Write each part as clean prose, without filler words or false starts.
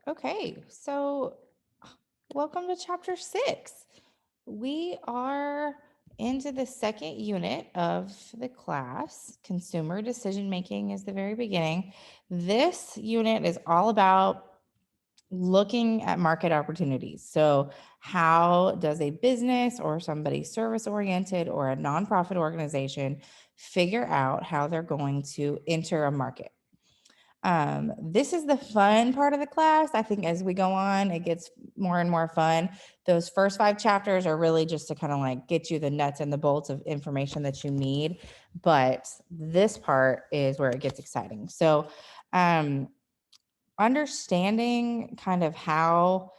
Okay, so welcome to chapter 6. We are into the second unit of the class. Consumer decision making is the very beginning. This unit is all about looking at market opportunities. So, how does a business or somebody service oriented or a nonprofit organization figure out how they're going to enter a market? This is the fun part of the class. I think as we go on, it gets more and more fun. Those first 5 chapters are really just to kind of like get you the nuts and the bolts of information that you need. But this part is where it gets exciting. So, um, understanding kind of how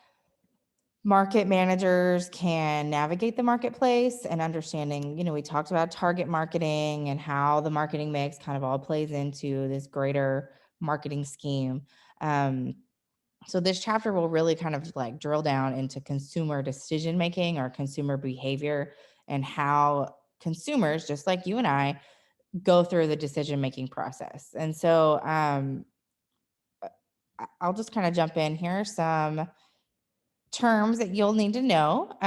market managers can navigate the marketplace and understanding, we talked about target marketing and how the marketing mix kind of all plays into this greater marketing scheme. Um, so this chapter will really kind of like drill down into consumer decision making or consumer behavior and how consumers, just like you and I, go through the decision making process. And so I'll just kind of jump in here. Some terms that you'll need to know.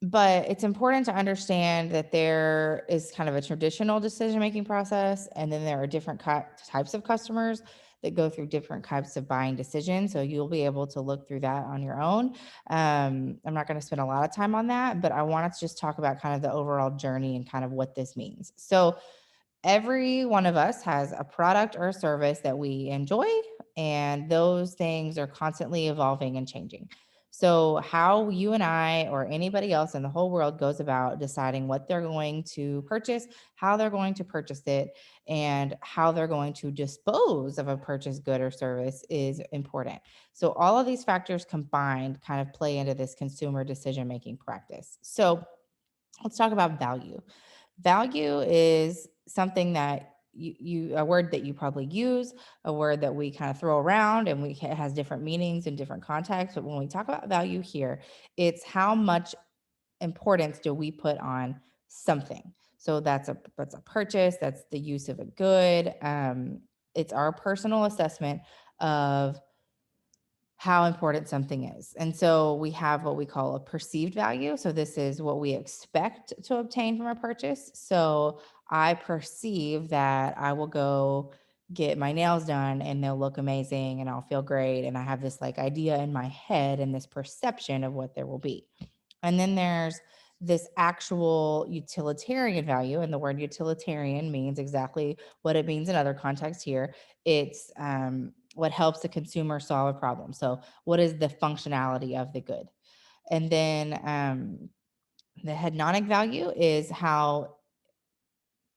But it's important to understand that there is kind of a traditional decision making process, and then there are different types of customers that go through different types of buying decisions. So you'll be able to look through that on your own. I'm not going to spend a lot of time on that, but I wanted to just talk about kind of the overall journey and kind of what this means. So every one of us has a product or a service that we enjoy, and those things are constantly evolving and changing. So, how you and I, or anybody else in the whole world, goes about deciding what they're going to purchase, how they're going to purchase it, and how they're going to dispose of a purchased good or service is important. So, all of these factors combined kind of play into this consumer decision making practice. So, let's talk about value. Value is something that a word that you probably use, a word that we kind of throw around, and it has different meanings in different contexts. But when we talk about value here, it's how much importance do we put on something. So that's a purchase, that's the use of a good. It's our personal assessment of how important something is. And so we have what we call a perceived value. So this is what we expect to obtain from a purchase. So I perceive that I will go get my nails done and they'll look amazing and I'll feel great. And I have this like idea in my head and this perception of what there will be. And then there's this actual utilitarian value. And the word utilitarian means exactly what it means in other contexts here. It's what helps the consumer solve a problem. So, what is the functionality of the good? And then the hedonic value is how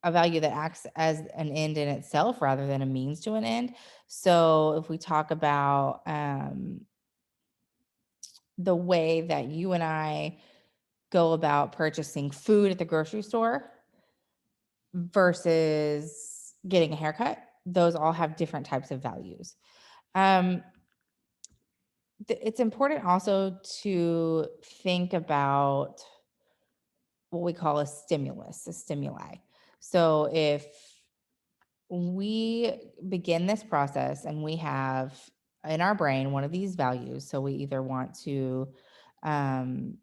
a value that acts as an end in itself rather than a means to an end. So, if we talk about the way that you and I go about purchasing food at the grocery store versus getting a haircut, those all have different types of values. Um, it's important also to think about what we call a stimuli. So if we begin this process and we have in our brain one of these values, so we either want to um,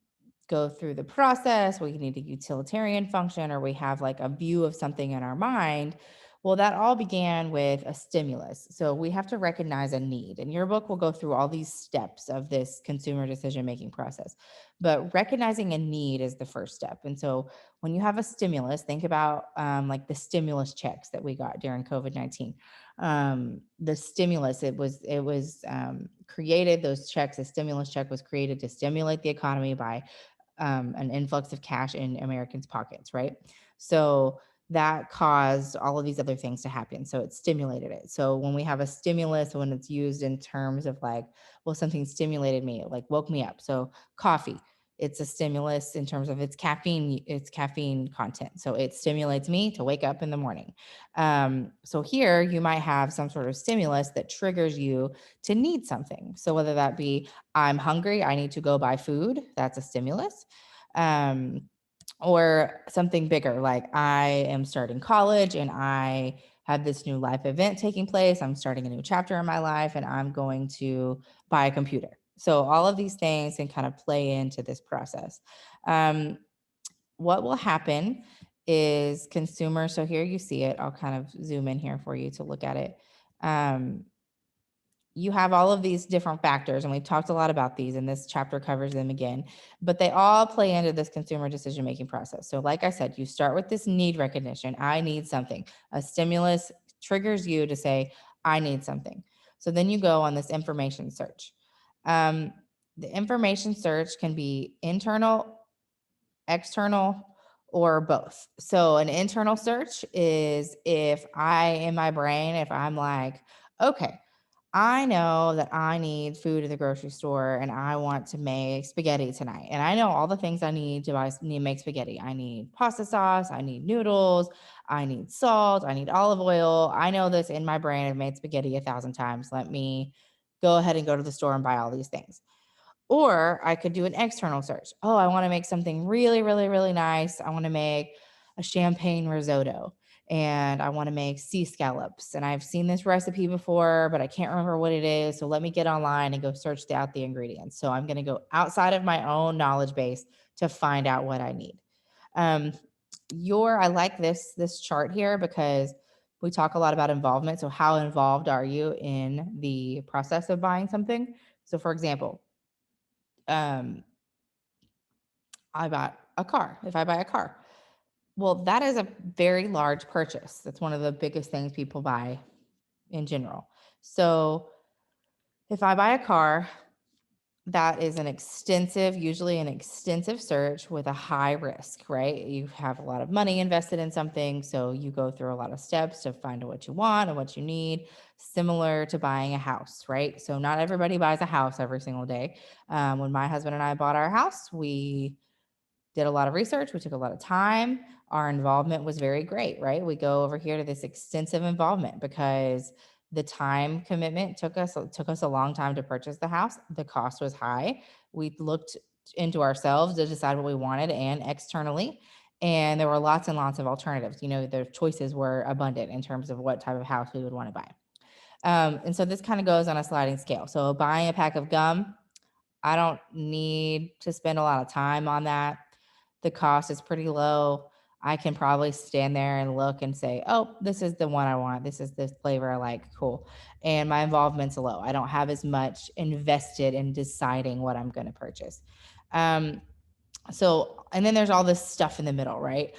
go through the process, we need a utilitarian function, or we have like a view of something in our mind. Well, that all began with a stimulus. So we have to recognize a need. And your book will go through all these steps of this consumer decision making process. But recognizing a need is the first step. And so when you have a stimulus, think about like the stimulus checks that we got during COVID-19. The stimulus, it was created. Those checks, a stimulus check was created to stimulate the economy by an influx of cash in Americans' pockets, right? So that caused all of these other things to happen. So it stimulated it. So when we have a stimulus, when it's used in terms of like, well, something stimulated me, like woke me up. So coffee, it's a stimulus in terms of its caffeine content. So it stimulates me to wake up in the morning. So here you might have some sort of stimulus that triggers you to need something. So whether that be I'm hungry, I need to go buy food, that's a stimulus. Um, or something bigger, like I am starting college and I have this new life event taking place. I'm starting a new chapter in my life and I'm going to buy a computer. So all of these things can kind of play into this process. Um, what will happen is consumers. So here you see it. I'll kind of zoom in here for you to look at it. Um, you have all of these different factors, and we've talked a lot about these, and this chapter covers them again, but they all play into this consumer decision making process. So, like I said, you start with this need recognition. I need something. A stimulus triggers you to say, I need something. So then you go on this information search. Um, the information search can be internal, external, or both. So an internal search is if I, in my brain, if I'm like, okay, I know that I need food at the grocery store and I want to make spaghetti tonight. And I know all the things I need to make spaghetti. I need pasta sauce, I need noodles, I need salt, I need olive oil. I know this in my brain. I've made spaghetti 1,000 times. Let me go ahead and go to the store and buy all these things. Or I could do an external search. Oh, I want to make something really, really, really nice. I want to make a champagne risotto and I want to make sea scallops. And I've seen this recipe before, but I can't remember what it is. So let me get online and go search out the ingredients. So I'm going to go outside of my own knowledge base to find out what I need. I like this chart here because we talk a lot about involvement. So how involved are you in the process of buying something? So for example, um, I bought a car. If I buy a car, well, that is a very large purchase. That's one of the biggest things people buy in general. So if I buy a car, that is usually an extensive search with a high risk, right? You have a lot of money invested in something. So you go through a lot of steps to find what you want and what you need, similar to buying a house, right? So not everybody buys a house every single day. When my husband and I bought our house, we did a lot of research. We took a lot of time. Our involvement was very great, right? We go over here to this extensive involvement because the time commitment took us a long time to purchase the house. The cost was high. We looked into ourselves to decide what we wanted and externally. And there were lots and lots of alternatives. The choices were abundant in terms of what type of house we would want to buy. And so this kind of goes on a sliding scale. So buying a pack of gum, I don't need to spend a lot of time on that. The cost is pretty low. I can probably stand there and look and say, oh, this is the one I want. This is the flavor I like. Cool. And my involvement's low. I don't have as much invested in deciding what I'm going to purchase. And then there's all this stuff in the middle, right?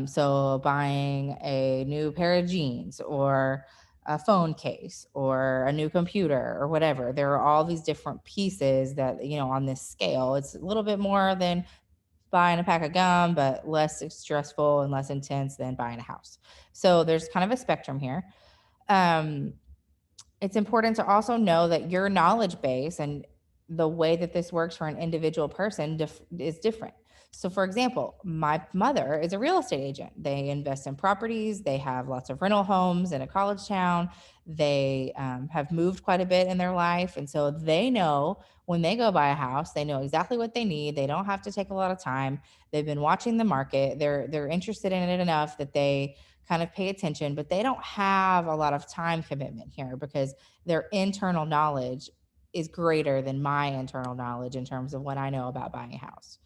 So buying a new pair of jeans or a phone case or a new computer or whatever. There are all these different pieces that, on this scale, it's a little bit more than buying a pack of gum, but less stressful and less intense than buying a house. So there's kind of a spectrum here. It's important to also know that your knowledge base and the way that this works for an individual person is different. So, for example, my mother is a real estate agent. They invest in properties. They have lots of rental homes in a college town. They have moved quite a bit in their life. And so they know when they go buy a house, they know exactly what they need. They don't have to take a lot of time. They've been watching the market. They're interested in it enough that they kind of pay attention, but they don't have a lot of time commitment here because their internal knowledge is greater than my internal knowledge in terms of what I know about buying a house.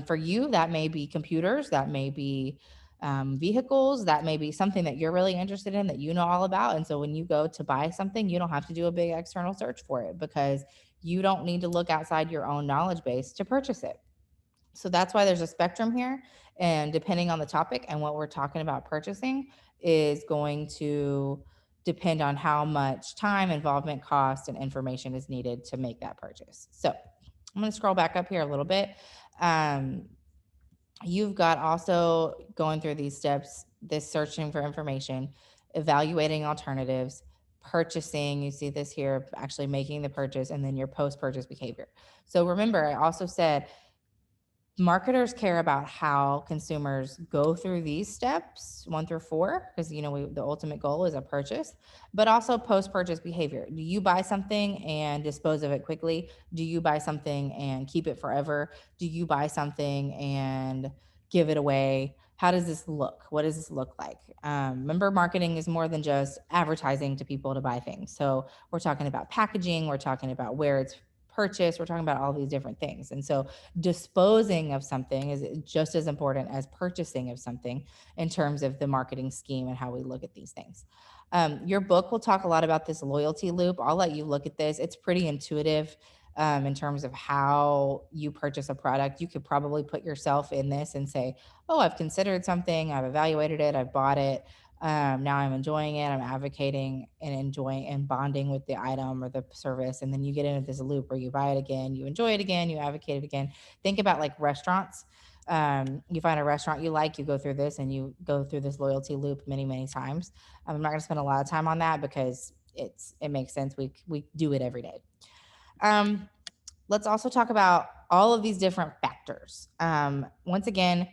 For you, that may be computers, that may be vehicles, that may be something that you're really interested in that you know all about. And so when you go to buy something, you don't have to do a big external search for it because you don't need to look outside your own knowledge base to purchase it. So that's why there's a spectrum here. And depending on the topic and what we're talking about purchasing is going to depend on how much time, involvement, cost, and information is needed to make that purchase. So I'm going to scroll back up here a little bit. You've got also going through these steps, this searching for information, evaluating alternatives, purchasing. You see this here, actually making the purchase, and then your post-purchase behavior. So remember, I also said marketers care about how consumers go through these steps 1 through 4 because the ultimate goal is a purchase, but also post-purchase behavior. Do you buy something and dispose of it quickly? Do you buy something and keep it forever? Do you buy something and give it away? how does this look? What does this look like? Remember, marketing is more than just advertising to people to buy things. So we're talking about packaging, we're talking about where it's purchased, we're talking about all these different things. And so disposing of something is just as important as purchasing of something in terms of the marketing scheme and how we look at these things. Your book will talk a lot about this loyalty loop. I'll let you look at this. It's pretty intuitive in terms of how you purchase a product. You could probably put yourself in this and say, oh, I've considered something, I've evaluated it, I've bought it. Now I'm enjoying it. I'm advocating and enjoying and bonding with the item or the service. And then you get into this loop where you buy it again, you enjoy it again, you advocate it again. Think about like restaurants. You find a restaurant you like, you go through this and you go through this loyalty loop many, many times. I'm not going to spend a lot of time on that because it makes sense. We do it every day. Let's also talk about all of these different factors. Once again,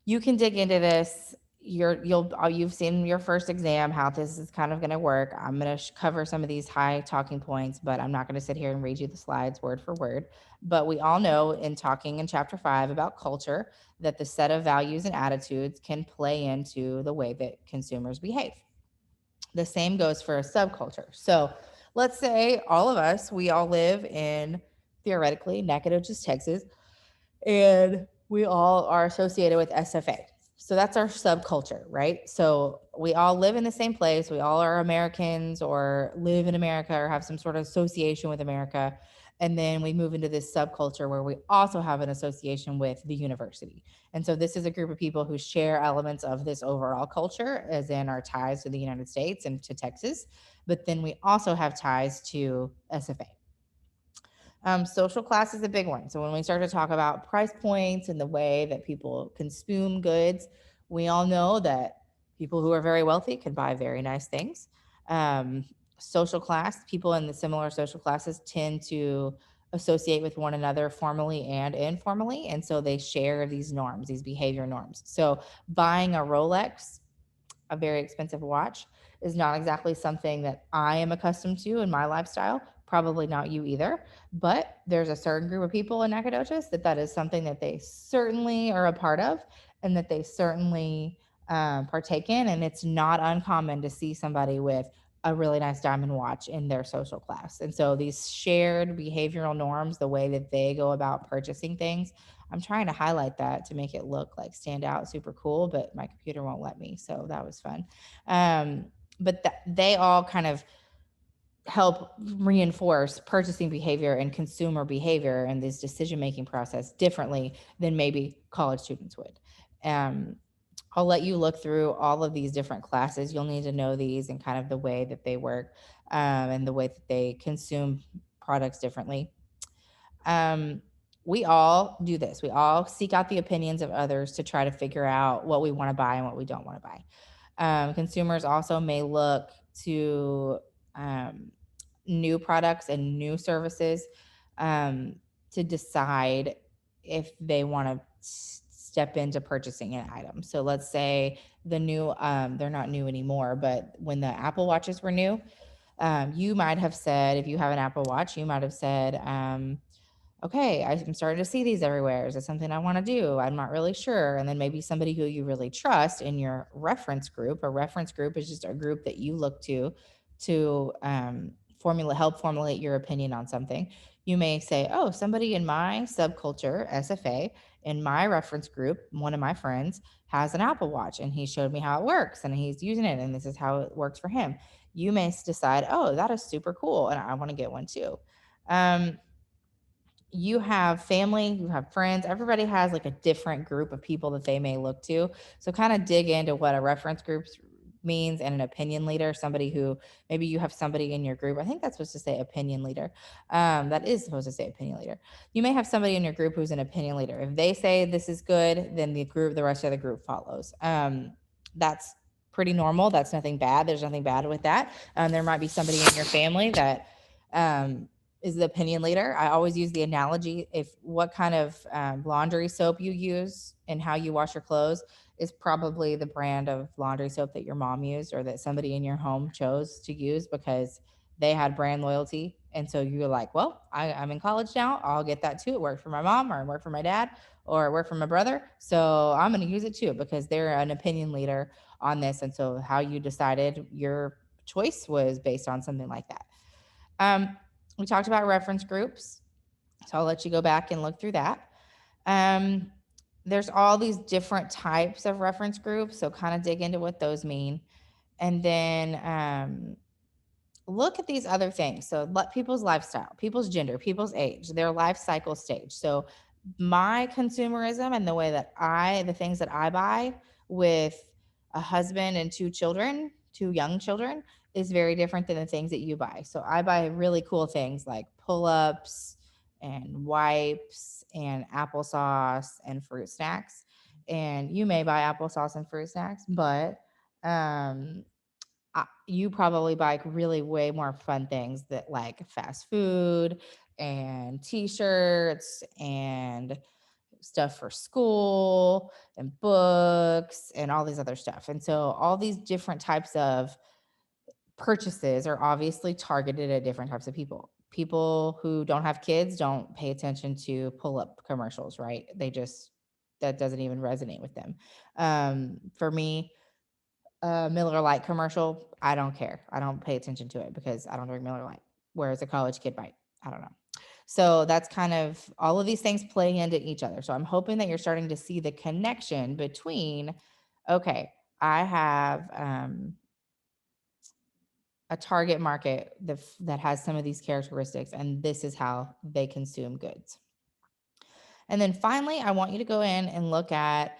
you can dig into this. You've seen your first exam how this is kind of going to work. I'm going to cover some of these high talking points, but I'm not going to sit here and read you the slides word for word. But we all know in talking in chapter 5 about culture that the set of values and attitudes can play into the way that consumers behave. The same goes for a subculture. So let's say all of us, we all live in theoretically Nacogdoches, Texas, and we all are associated with SFA. So that's our subculture, right? So we all live in the same place. We all are Americans or live in America or have some sort of association with America. And then we move into this subculture where we also have an association with the university. And so this is a group of people who share elements of this overall culture, as in our ties to the United States and to Texas. But then we also have ties to SFA. Social class is a big one. So when we start to talk about price points and the way that people consume goods, we all know that people who are very wealthy can buy very nice things. Social class, people in the similar social classes tend to associate with one another formally and informally. And so they share these norms, these behavior norms. So buying a Rolex, a very expensive watch, is not exactly something that I am accustomed to in my lifestyle. Probably not you either. But there's a certain group of people in Nacogdoches that is something that they certainly are a part of and that they certainly partake in. And it's not uncommon to see somebody with a really nice diamond watch in their social class. And so these shared behavioral norms, the way that they go about purchasing things, I'm trying to highlight that to make it look like stand out, super cool, but my computer won't let me. So that was fun. But they all kind of help reinforce purchasing behavior and consumer behavior and this decision-making process differently than maybe college students would. I'll let you look through all of these different classes. You'll need to know these and kind of the way that they work and the way that they consume products differently. We all do this. We all seek out the opinions of others to try to figure out what we want to buy and what we don't want to buy. Consumers also may look to new products and new services to decide if they want to step into purchasing an item. So let's say the new, they're not new anymore, but when the Apple Watches were new, you might have said, if you have an Apple Watch, you might have said, okay, I'm starting to see these everywhere. Is it something I want to do? I'm not really sure. And then maybe somebody who you really trust in your reference group. A reference group is just a group that you look to help formulate your opinion on something. You may say, oh, somebody in my subculture, SFA, in my reference group, one of my friends has an Apple Watch and he showed me how it works and he's using it and this is how it works for him. You may decide, oh, that is super cool and I want to get one too. You have family, you have friends, everybody has like a different group of people that they may look to. So kind of dig into what a reference group means and an opinion leader, somebody who maybe you have somebody in your group. I think that's supposed to say opinion leader. That is supposed to say opinion leader. You may have somebody in your group who's an opinion leader. If they say this is good, then the rest of the group follows. That's pretty normal. That's nothing bad. There's nothing bad with that. There might be somebody in your family that is the opinion leader. I always use the analogy, if what kind of laundry soap you use and how you wash your clothes is probably the brand of laundry soap that your mom used or that somebody in your home chose to use because they had brand loyalty. And so you're like, well, I'm in college now. I'll get that too. It worked for my mom, or it worked for my dad, or it worked for my brother. So I'm going to use it too, because they're an opinion leader on this. And so how you decided your choice was based on something like that. We talked about reference groups. So I'll let you go back and look through that. Um, there's all these different types of reference groups. So kind of dig into what those mean. And then look at these other things. So let people's lifestyle, people's gender, people's age, their life cycle stage. So my consumerism and the way that the things that I buy with a husband and two children, two young children, is very different than the things that you buy. So I buy really cool things like pull-ups and wipes and applesauce and fruit snacks. And you may buy applesauce and fruit snacks, but um you probably buy really way more fun things, that like fast food and t-shirts and stuff for school and books and all these other stuff. And so all these different types of purchases are obviously targeted at different types of people. People who don't have kids don't pay attention to pull-up commercials, right? That doesn't even resonate with them. For me, Miller Lite commercial, I don't care. I don't pay attention to it because I don't drink Miller Lite. Whereas a college kid might. I don't know. So that's kind of all of these things play into each other. So I'm hoping that you're starting to see the connection between, okay, I have a target market that has some of these characteristics, and this is how they consume goods. And then finally, I want you to go in and look at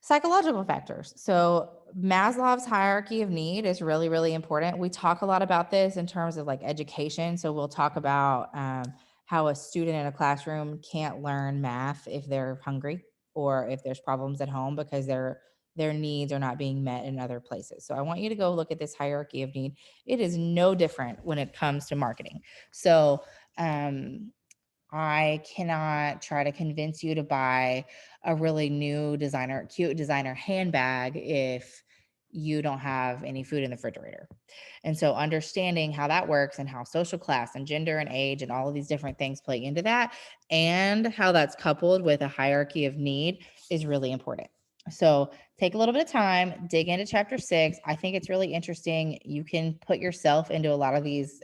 psychological factors. So Maslow's hierarchy of need is really, really important. We talk a lot about this in terms of like education. So we'll talk about how a student in a classroom can't learn math if they're hungry, or if there's problems at home because their needs are not being met in other places. So I want you to go look at this hierarchy of need. It is no different when it comes to marketing. So I cannot try to convince you to buy a really new cute designer handbag if you don't have any food in the refrigerator. And so understanding how that works, and how social class and gender and age and all of these different things play into that, and how that's coupled with a hierarchy of need, is really important. So take a little bit of time, dig into chapter 6. I think it's really interesting. You can put yourself into a lot of these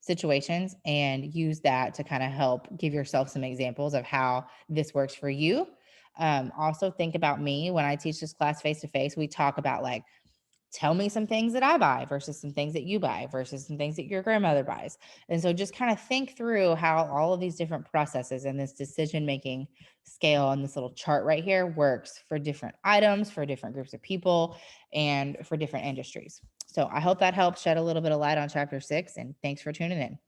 situations and use that to kind of help give yourself some examples of how this works for you. Also think about me when I teach this class face to face. We talk about like, tell me some things that I buy versus some things that you buy versus some things that your grandmother buys. And so just kind of think through how all of these different processes and this decision making scale and this little chart right here works for different items, for different groups of people, and for different industries. So I hope that helps shed a little bit of light on chapter 6, and thanks for tuning in.